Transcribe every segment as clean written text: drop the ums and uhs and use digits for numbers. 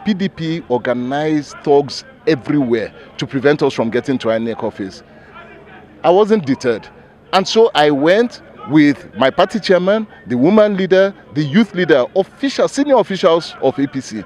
PDP organized thugs everywhere to prevent us from getting to INEC office. I wasn't deterred. And so I went with my party chairman, the woman leader, the youth leader, senior officials of APC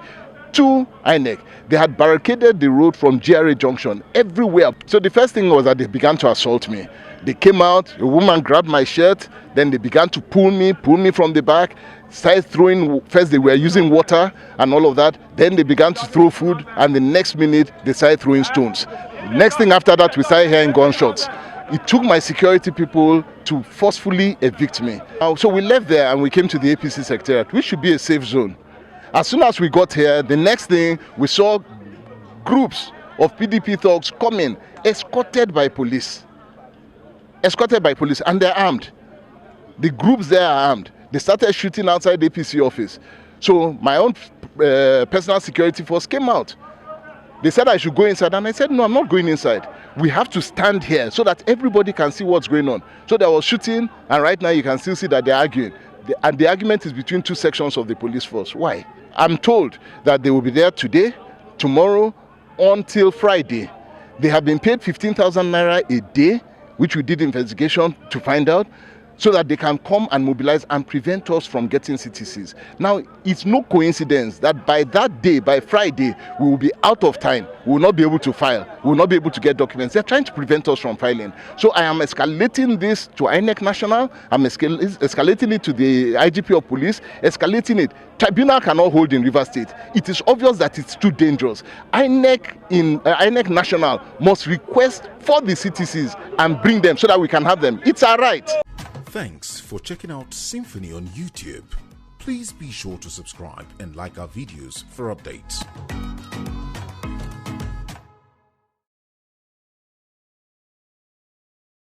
to INEC. They had barricaded the road from GRA Junction everywhere. So the first thing was that they began to assault me. They came out, a woman grabbed my shirt, then they began to pull me from the back, started throwing, first they were using water and all of that, then they began to throw food, and the next minute they started throwing stones. Next thing after that, we started hearing gunshots. It took my security people to forcefully evict me. So we left there and we came to the APC secretariat, which should be a safe zone. As soon as we got here, the next thing we saw groups of PDP thugs coming, escorted by police, and they're armed. The groups there are armed. They started shooting outside the APC office. So my own personal security force came out. They said I should go inside, and I said, no, I'm not going inside. We have to stand here so that everybody can see what's going on. So there was shooting, and right now you can still see that they're arguing. And the argument is between two sections of the police force. Why? I'm told that they will be there today, tomorrow, until Friday. They have been paid 15,000 naira a day, which we did investigation to find out, so that they can come and mobilize and prevent us from getting CTCs. Now, it's no coincidence that by that day, by Friday, we will be out of time. We will not be able to file. We will not be able to get documents. They're trying to prevent us from filing. So I am escalating this to INEC National. I'm escalating it to the IGP of Police, escalating it. Tribunal cannot hold in RiversState. It is obvious that it's too dangerous. INEC National must request for the CTCs and bring them so that we can have them. It's our right. Thanks for checking out SYMFONI on YouTube. Please be sure to subscribe and like our videos for updates.